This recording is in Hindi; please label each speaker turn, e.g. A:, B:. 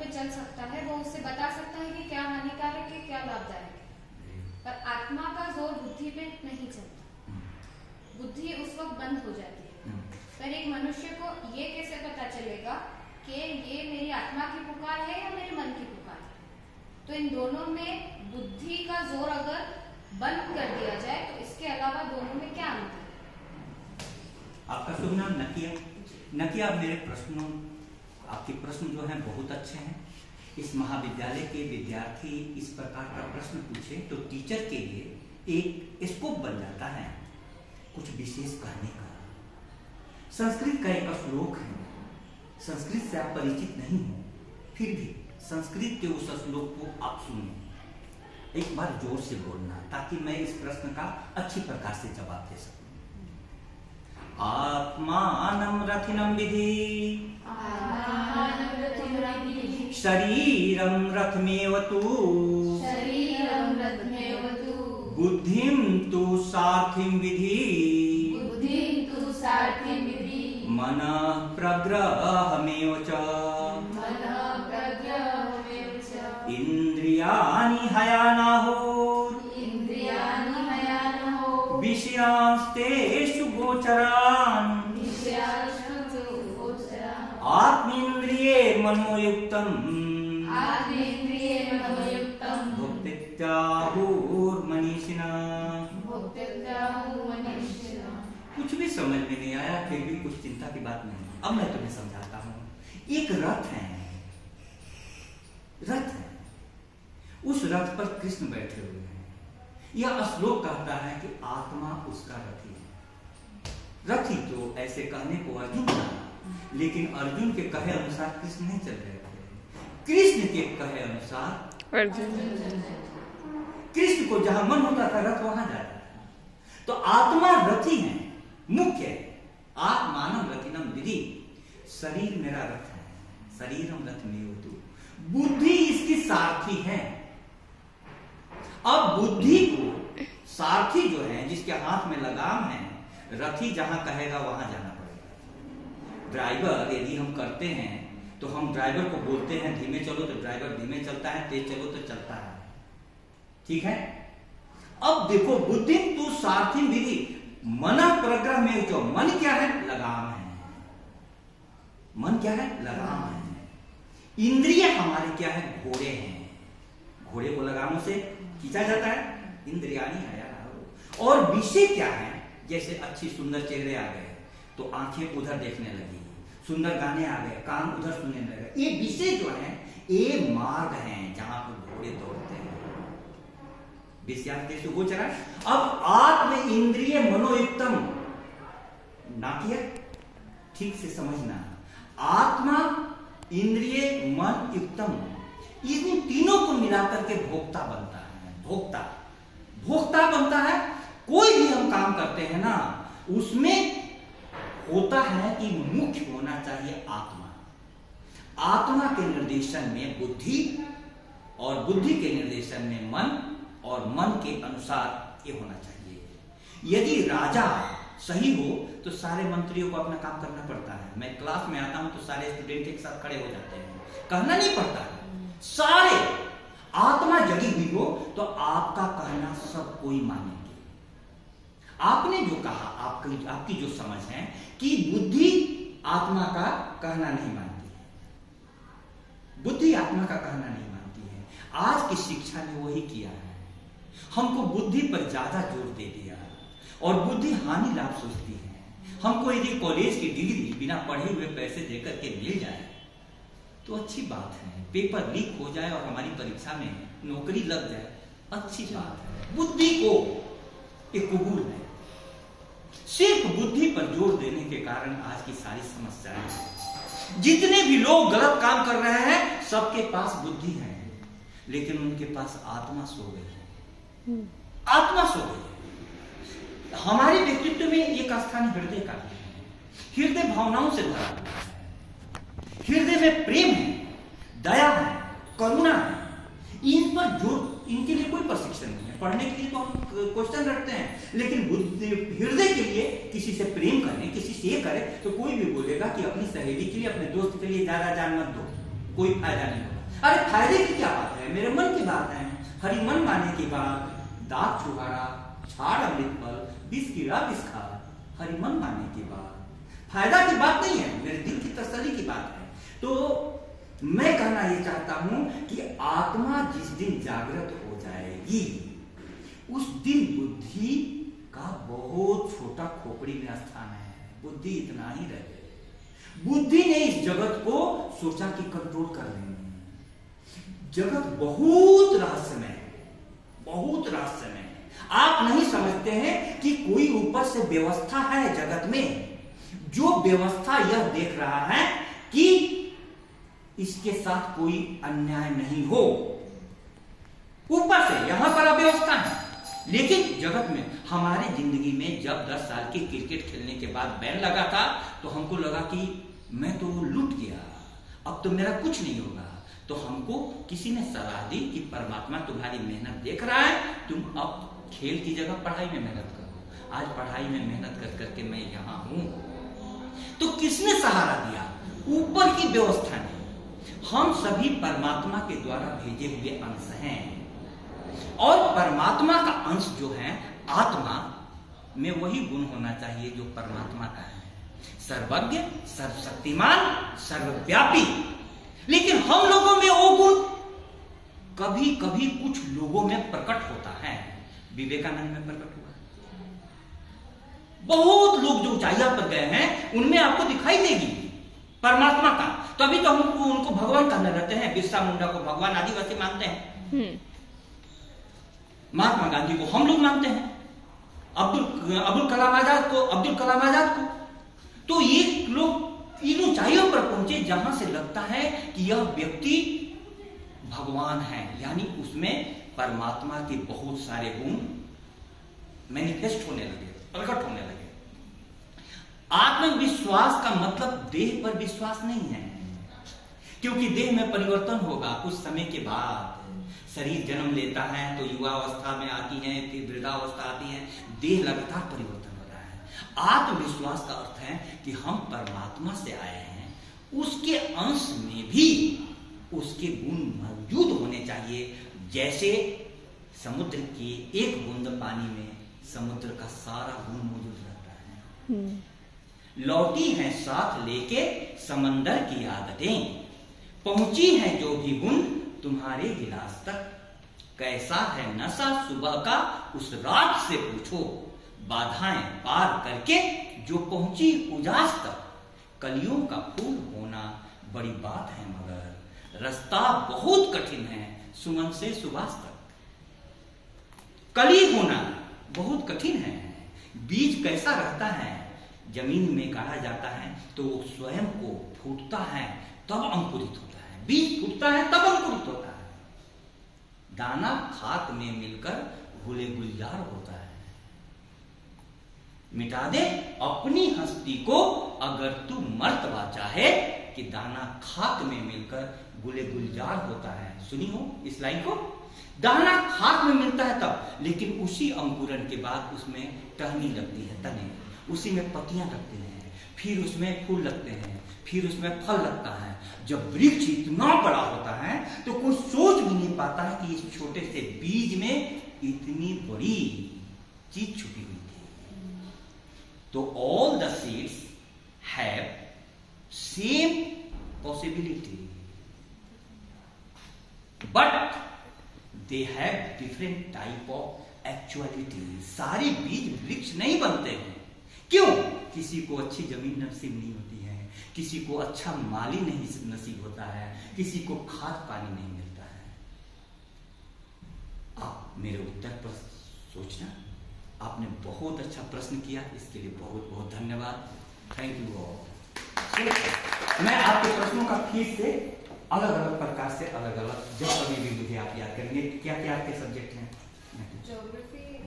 A: पे चल सकता है, वो उससे बता सकता है कि क्या हानिकारक है क्या लाभदायक है, पर आत्मा का जोर बुद्धि पे नहीं चलता। बुद्धि उस वक्त बंद हो जाती है। पर एक मनुष्य को ये कैसे पता चलेगा कि ये मेरी आत्मा की पुकार है या मेरे मन की पुकार है? तो इन दोनों में बुद्धि का जोर अगर बंद कर दिया जाए तो इसके अलावा दोनों में क्या अंतर है?
B: आपका शुभ नाम नकिया। नकिया, मेरे प्रश्नों, आपके प्रश्न जो हैं बहुत अच्छे हैं। इस महाविद्यालय के विद्यार्थी इस प्रकार का प्रश्न पूछे तो टीचर के लिए एक स्कोप बन जाता है कुछ विशेष कहने का। संस्कृत का एक श्लोक है, संस्कृत से आप परिचित नहीं हो, फिर भी संस्कृत के उस श्लोक को आप सुनिए। एक बार जोर से बोलना ताकि मैं इस प्रश्न का अच्छी प्रकार से जवाब दे सकूं। आत्मानं रथिनं विधि शरीरं रथमेव तु बुद्धिं तु सारथिं विधि मनः प्रग्रहमेव च इंद्रियाणि हयानाहुः विषयांस्तेषु गोचरान् आत्मेन्द्रिये मनोयुक्तम् भुक्त्याहुर्मनीषिणः। कुछ भी समझ में नहीं आया, फिर भी कुछ चिंता की बात नहीं। अब मैं तुम्हें समझाता हूं। एक रथ है, रथ है, उस रथ पर कृष्ण बैठे हुए हैं। यह श्लोक कहता है कि आत्मा उसका रथी है। रथी तो ऐसे कहने को अर्जुन कहा, लेकिन अर्जुन के कहे अनुसार कृष्ण नहीं चल रहे थे। कृष्ण के कहे अनुसार अर्जुन, कृष्ण को जहां मन होता था रथ वहां जाता था। तो आत्मा रथी है, मुख्य है। आत्मानं रथिनं विधि, शरीर मेरा रथ है, शरीरम रथमेव तु, बुद्धि इसकी सारथी है। अब बुद्धि को सारथी जो है, जिसके हाथ में लगाम है, रथी जहां कहेगा वहां जाना पड़ेगा। ड्राइवर यदि हम करते हैं तो हम ड्राइवर को बोलते हैं धीमे चलो तो ड्राइवर धीमे चलता है, तेज चलो तो चलता है, ठीक है। अब देखो, बुद्धि तु सारथी विधि मनः प्रग्रह में जो मन क्या है, लगाम है। मन क्या है, लगाम है। इंद्रिय हमारे क्या है, घोड़े हैं। घोड़े को लगामों से खींचा जाता है, इंद्रियाणी हयानाहुः। और विषय क्या है, जैसे अच्छी सुंदर चेहरे आ गए तो आंखें उधर देखने लगी, सुंदर गाने आ गए कान उधर सुनने लगे। ये विषय जो है ये मार्ग है जहां पर घोड़े दौड़ते हैं। विषयांतेषु गोचरान्। अब आत्म इंद्रिय मनोयुक्तम ना किया, ठीक से समझना। आत्मा इंद्रिय मन युक्तम, इन तीनों को मिलाकर के भोक्ता बनता है। भोक्ता, भोक्ता बनता है। कोई भी हम काम करते हैं ना, उसमें होता है कि मुख्य होना चाहिए आत्मा। आत्मा के निर्देशन में बुद्धि, और बुद्धि के निर्देशन में मन, और मन के अनुसार ये होना चाहिए। यदि राजा सही हो तो सारे मंत्रियों को अपना काम करना पड़ता है। मैं क्लास में आता हूं तो सारे स्टूडेंट एक साथ खड़े हो जाते हैं, कहना नहीं पड़ता है। सारे आत्मा जगी हुई हो तो आपका कहना सब कोई मानेंगे। आपने जो कहा, आपकी जो समझ है कि बुद्धि आत्मा का कहना नहीं मानती है, बुद्धि आत्मा का कहना नहीं मानती है। आज की शिक्षा ने वही किया है, हमको बुद्धि पर ज्यादा जोर दे दिया और बुद्धि हानि लाभ सोचती है। हमको यदि कॉलेज की डिग्री बिना पढ़े हुए पैसे देकर के मिल जाए तो अच्छी बात है, पेपर लीक हो जाए और हमारी परीक्षा में नौकरी लग जाए, अच्छी बात है। बुद्धि को एक कबूल है। सिर्फ बुद्धि पर जोर देने के कारण आज की सारी समस्याएं, जितने भी लोग गलत काम कर रहे हैं सबके पास बुद्धि है, लेकिन उनके पास आत्मा सो गई है। आत्मा सो गई है। हमारे व्यक्तित्व में एक स्थान हृदय का भी है। हृदय भावनाओं से भरा हुआ है, हृदय में प्रेम है, दया है, करुणा है। इन पर जोर, इनके लिए कोई प्रशिक्षण नहीं है। पढ़ने के लिए तो हम क्वेश्चन रखते हैं, लेकिन हृदय के लिए किसी से प्रेम करें, किसी से ये करें तो कोई भी बोलेगा कि अपनी सहेली के लिए, अपने दोस्त के लिए ज्यादा जान मत दो, कोई फायदा नहीं होगा। अरे फायदे की क्या बात है, मेरे मन की बात है। हरि मन माने के बाद दांत छुहारा, छाड़ अमृत फल, विष कीड़ा विष खा। हरि मन माने के बाद फायदा की बात नहीं है, मेरे दिल की तसल्ली की बात है। तो मैं कहना ये चाहता हूं कि आत्मा जिस दिन जागृत हो जाएगी उस दिन बुद्धि का बहुत छोटा खोपड़ी में स्थान है। बुद्धि इतना ही रहे। बुद्धि ने इस जगत को सोचा कि कंट्रोल कर लेंगे। जगत बहुत रहस्यमय है, बहुत रहस्यमय है। आप नहीं समझते हैं कि कोई ऊपर से व्यवस्था है जगत में, जो व्यवस्था यह देख रहा है कि इसके साथ कोई अन्याय नहीं हो। ऊपर से यहां पर अव्यवस्था है, लेकिन जगत में हमारे जिंदगी में जब 10 साल की क्रिकेट खेलने के बाद बैन लगा था तो हमको लगा कि मैं तो लूट गया, अब तो मेरा कुछ नहीं होगा। तो हमको किसी ने सलाह दी कि परमात्मा तुम्हारी मेहनत देख रहा है, तुम अब खेल की जगह पढ़ाई में मेहनत करो। आज पढ़ाई में मेहनत कर करके मैं यहां हूं। तो किसने सहारा दिया? ऊपर की व्यवस्था ने। हम सभी परमात्मा के द्वारा भेजे हुए अंश हैं, और परमात्मा का अंश जो है आत्मा में वही गुण होना चाहिए जो परमात्मा का है, सर्वज्ञ, सर्वशक्तिमान, सर्वव्यापी। लेकिन हम लोगों में वो गुण कभी कभी कुछ लोगों में प्रकट होता है। विवेकानंद में प्रकट हुआ। बहुत लोग जो ऊंचाइयां पर गए हैं उनमें आपको दिखाई देगी परमात्मा का। तो अभी तो हम उनको भगवान कहने रहते हैं। बिरसा मुंडा को भगवान आदिवासी मानते हैं, महात्मा गांधी को हम लोग मानते हैं, अब्दुल कलाम आजाद को। तो ये लोग इन ऊंचाइयों पर पहुंचे जहां से लगता है कि यह व्यक्ति भगवान है, यानी उसमें परमात्मा के बहुत सारे गुण मैनिफेस्ट होने लगे, प्रकट होने लगे। आत्मविश्वास का मतलब देह पर विश्वास नहीं है, क्योंकि देह में परिवर्तन होगा। कुछ समय के बाद शरीर जन्म लेता है तो युवावस्था में आती है, फिर वृद्धावस्था आती है, देह लगातार परिवर्तन हो रहा है। आत्मविश्वास का अर्थ है कि हम परमात्मा से आए हैं, उसके अंश में भी उसके गुण मौजूद होने चाहिए। जैसे समुद्र की एक बूंद पानी में समुद्र का सारा गुण मौजूद रहता है। लौटी हैं साथ लेके समंदर की आदतें, पहुंची हैं जो भी गुण तुम्हारे गिलास तक। कैसा है नशा सुबह का उस रात से पूछो, बाधाएं पार करके जो पहुंची उजास तक। कलियों का फूल होना बड़ी बात है, मगर रास्ता बहुत कठिन है सुमन से सुबास तक। कली होना बहुत कठिन है। बीज कैसा रहता है, जमीन में गाड़ा जाता है तो वो स्वयं को फूटता है तब अंकुरित होता है। बीज फूटता है तब अंकुरित होता है। दाना खाक में मिलकर गुले गुलजार होता है। मिटा दे अपनी हस्ती को अगर तू मर्तबा चाहे, कि दाना खाक में मिलकर गुले गुलजार होता है। सुनी हो इस लाइन को? दाना खाक में मिलता है तब, लेकिन उसी अंकुरण के बाद उसमें टहनी लगती है, तने, उसी में पत्तियां लगती हैं, फिर उसमें फूल लगते हैं, फिर उसमें फल लगता है। जब वृक्ष इतना बड़ा होता है तो कोई सोच भी नहीं पाता है कि इस छोटे से बीज में इतनी बड़ी चीज छुपी हुई थी। तो all the seeds have same possibility, but they have different type of actuality. सारे बीज वृक्ष नहीं बनते हैं। क्यों? किसी को अच्छी जमीन नसीब नहीं होती है, किसी को अच्छा माली नहीं नसीब होता है, किसी को खाद पानी नहीं मिलता है। आप मेरे उत्तर पर सोचना। आपने बहुत अच्छा प्रश्न किया, इसके लिए बहुत बहुत धन्यवाद। Thank you all. मैं आपके प्रश्नों का फिर से अलग अलग प्रकार से अलग अलग जब कभी भी मुझे आप याद करेंगे। क्या क्या आपके सब्जेक्ट हैं?
A: ज्योग्राफी,